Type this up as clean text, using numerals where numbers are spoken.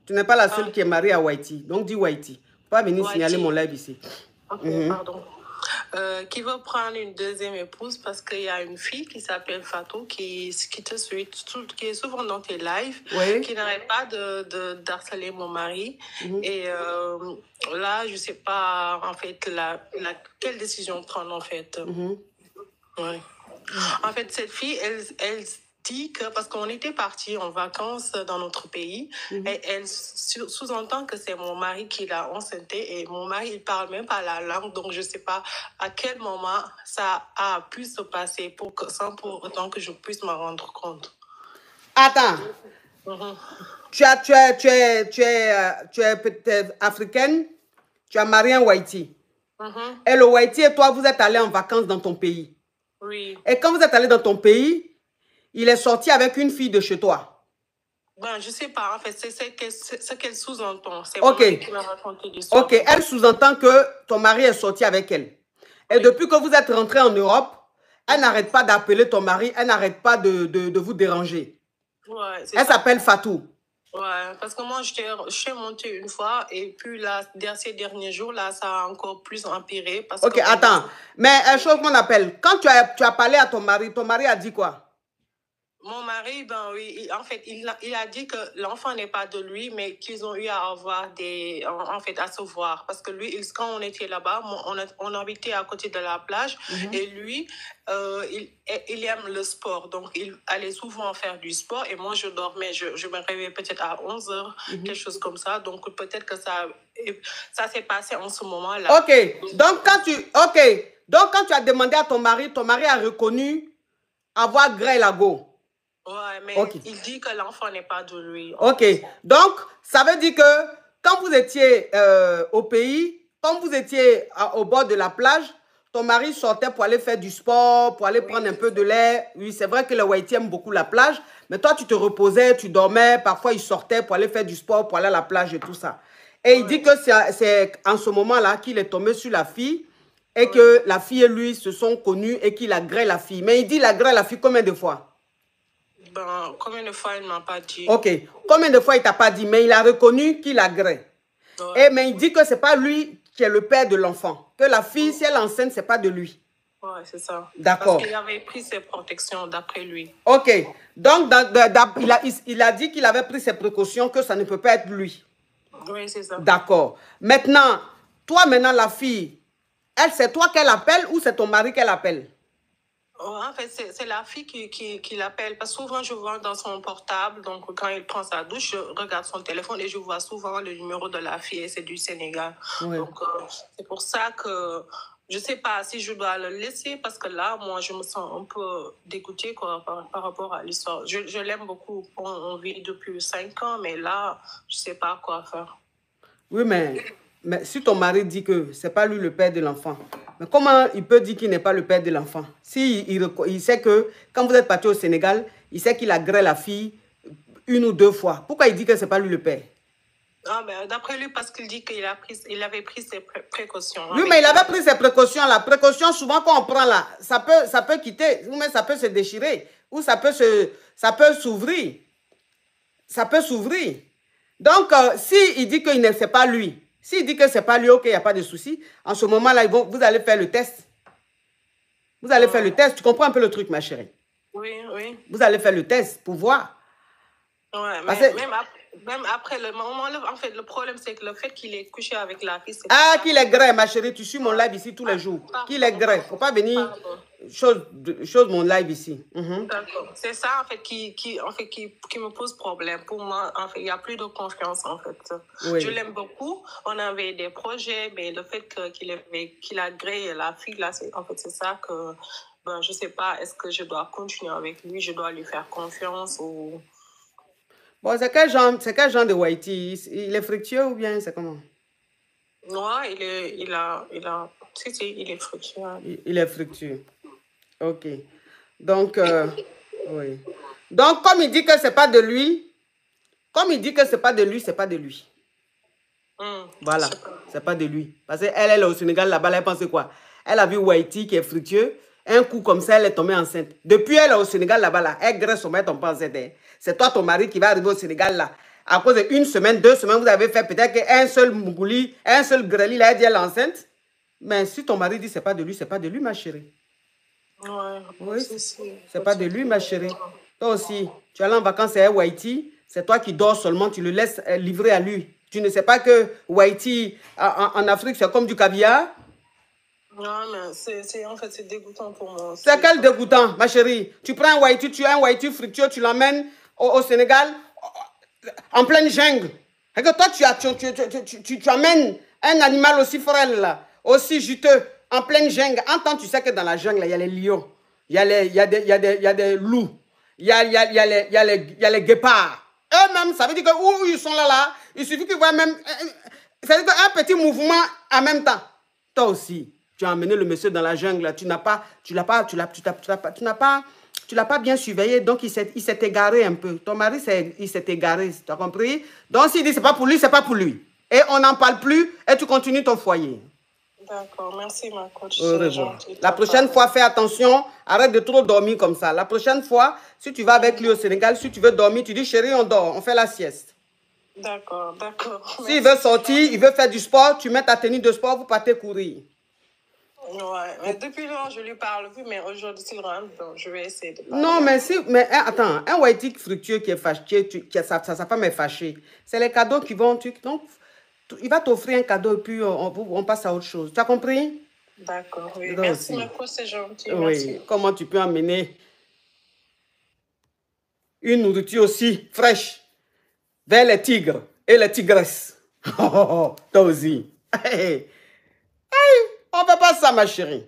Tu n'es pas la seule qui est mariée à Whitey. Donc, dis Whitey. Faut pas venir signaler mon live ici. Ok, pardon. Qui veut prendre une deuxième épouse parce qu'il y a une fille qui s'appelle Fatou qui te suit, qui est souvent dans tes lives, qui n'arrête pas d'harceler mon mari. Et là, je sais pas en fait quelle décision prendre en fait. Ouais. En fait, cette fille, elle dit que, parce qu'on était partis en vacances dans notre pays, et elle sous-entend que c'est mon mari qui l'a enceinté, et mon mari, il parle même pas la langue, donc je sais pas à quel moment ça a pu se passer sans pour autant que je puisse m'en rendre compte. Attends. Tu es peut-être africaine, tu as marié un Whitey. Et le Whitey et toi, vous êtes allés en vacances dans ton pays. Oui. Et quand vous êtes allés dans ton pays, il est sorti avec une fille de chez toi. Ben, je sais pas, en fait, c'est ce qu'elle sous-entend. C'est Ok. moi qui m'a raconté l'histoire. Ok, elle sous-entend que ton mari est sorti avec elle. Et depuis que vous êtes rentré en Europe, elle n'arrête pas d'appeler ton mari, elle n'arrête pas de vous déranger. Ouais, elle s'appelle Fatou. Ouais, parce que moi, je suis montée une fois et puis là, ces derniers jours, là, ça a encore plus empiré. Parce ok, attends. Mais une chose qu'on appelle, quand tu as parlé à ton mari a dit quoi? Mon mari, ben oui, en fait, il a dit que l'enfant n'est pas de lui, mais qu'ils ont eu à avoir à se voir. Parce que lui, quand on était là-bas, on habitait à côté de la plage, et lui, il aime le sport. Donc, il allait souvent faire du sport, et moi, je dormais, je me réveillais peut-être à 11h, quelque chose comme ça. Donc, peut-être que ça s'est passé en ce moment-là. Ok, donc quand tu as demandé à ton mari a reconnu avoir gré la go. Ouais, mais il dit que l'enfant n'est pas de lui. Ok, donc ça veut dire que quand vous étiez au pays, quand vous étiez au bord de la plage, ton mari sortait pour aller faire du sport, pour aller prendre un peu de l'air. Oui, c'est vrai que le Whitey aime beaucoup la plage, mais toi tu te reposais, tu dormais, parfois il sortait pour aller faire du sport, pour aller à la plage et tout ça. Et il dit que c'est en ce moment-là qu'il est tombé sur la fille et que la fille et lui se sont connus et qu'il a gré la fille. Mais il dit il a gré la fille combien de fois? Ben, combien de fois il ne m'a pas dit? Ok. Combien de fois il ne t'a pas dit? Mais il a reconnu qu'il a gré. Mais il dit que ce n'est pas lui qui est le père de l'enfant. Que la fille, si elle est enceinte, ce n'est pas de lui. Ouais, c'est ça. D'accord. Parce qu'il avait pris ses protections d'après lui. Ok. Donc, il a dit qu'il avait pris ses précautions, que ça ne peut pas être lui. Oui, c'est ça. D'accord. Maintenant, la fille, c'est toi qu'elle appelle ou c'est ton mari qu'elle appelle? En fait, c'est la fille qui l'appelle. Parce que souvent, je vois dans son portable, donc quand il prend sa douche, je regarde son téléphone et je vois souvent le numéro de la fille et c'est du Sénégal. Oui. Donc, c'est pour ça que je ne sais pas si je dois le laisser parce que là, moi, je me sens un peu dégoûtée par rapport à l'histoire. Je l'aime beaucoup. On vit depuis 5 ans, mais là, je ne sais pas quoi faire. Oui, mais si ton mari dit que ce n'est pas lui le père de l'enfant, mais comment il peut dire qu'il n'est pas le père de l'enfant? Si il sait que quand vous êtes parti au Sénégal, il sait qu'il a gré la fille 1 ou 2 fois. Pourquoi il dit que ce n'est pas lui le père? Ah, ben, d'après lui, parce qu'il dit qu'il avait pris ses précautions. Oui, mais il avait pris ses précautions. La précaution, souvent, quand on prend là, ça peut quitter, ou même ça peut se déchirer, ou ça peut s'ouvrir. Ça peut s'ouvrir. Donc, s'il dit qu'il ne sait pas lui, s'il dit que ce n'est pas lui, ok, il n'y a pas de souci. En ce moment-là, vous allez faire le test. Vous allez faire le test. Tu comprends un peu le truc, ma chérie? Oui, oui. Vous allez faire le test pour voir. Ouais, mais même après le moment, en fait, le problème, c'est que le fait qu'il ait couché avec la fille, c'est... Ah, qu'il est gré, ma chérie. Tu suis mon live ici tous les jours. Qu'il est gré. Il ne faut pas venir chose mon live ici. D'accord. C'est ça, en fait, qui me pose problème. Pour moi, en fait, il n'y a plus de confiance, en fait. Oui. Je l'aime beaucoup. On avait des projets, mais le fait qu'il a gré la fille, là, en fait, c'est ça que... Ben, je ne sais pas, est-ce que je dois continuer avec lui? Je dois lui faire confiance ou... Bon, c'est quel genre de Whitey? Il est fructueux ou bien c'est comment? Non, il est fructueux. Il est fructueux. Ok. Donc, oui. Donc, comme il dit que c'est pas de lui, c'est pas de lui. Voilà, c'est pas de lui. Parce qu'elle est au Sénégal, là-bas, elle pense quoi? Elle a vu Whitey qui est fructueux. Un coup comme ça, elle est tombée enceinte. Depuis, elle est au Sénégal, là-bas, là, elle graisse son mec, tombe pas enceinte. C'est toi, ton mari, qui va arriver au Sénégal, là. à cause d'une semaine, 2 semaines, vous avez fait peut-être qu'un seul mougouli, un seul greli, il a dit elle est enceinte. Mais si ton mari dit c'est pas de lui, ma chérie. Ouais, oui, c'est pas de lui, ma chérie. Toi aussi, tu es allé en vacances à Haïti, c'est toi qui dors seulement, tu le laisses livrer à lui. Tu ne sais pas que Haïti, en Afrique, c'est comme du caviar? Non, mais en fait, c'est dégoûtant pour moi. C'est quel dégoûtant, ma chérie? Tu prends un Haïti, tu as un Haïti fructueux, tu l'emmènes au Sénégal, en pleine jungle. Et que toi, tu amènes un animal aussi frêle, là, aussi juteux, en pleine jungle. En temps, tu sais que dans la jungle, il y a les lions, il y a des loups, il y a les guépards. Eux-mêmes, ça veut dire que où ils sont là, il suffit qu'ils voient même... Ça veut dire qu'un petit mouvement en même temps. Toi aussi, tu as emmené le monsieur dans la jungle, tu l'as pas bien surveillé, donc il s'est égaré un peu. Ton mari, il s'est égaré, tu as compris? Donc s'il dit c'est pas pour lui, c'est pas pour lui. Et on n'en parle plus et tu continues ton foyer. D'accord, merci ma coach. La prochaine fois, fais attention, arrête de trop dormir comme ça. La prochaine fois, si tu vas avec lui au Sénégal, si tu veux dormir, tu dis chérie, on dort, on fait la sieste. D'accord, d'accord. S'il veut sortir, il veut faire du sport, tu mets ta tenue de sport, vous partez courir. Ouais, mais depuis lors, je lui parle plus, mais aujourd'hui, s'il rentre, donc je vais essayer de parler. Non, mais attends, un Haïti fructueux qui est fâché, sa femme est fâchée, c'est les cadeaux qui vont... Donc, il va t'offrir un cadeau et puis on passe à autre chose. Tu as compris? D'accord, oui. Merci, ma coach, c'est gentil. Oui, merci. Comment tu peux emmener une nourriture aussi fraîche vers les tigres et les tigresses? Toi aussi. On ne fait pas ça, ma chérie.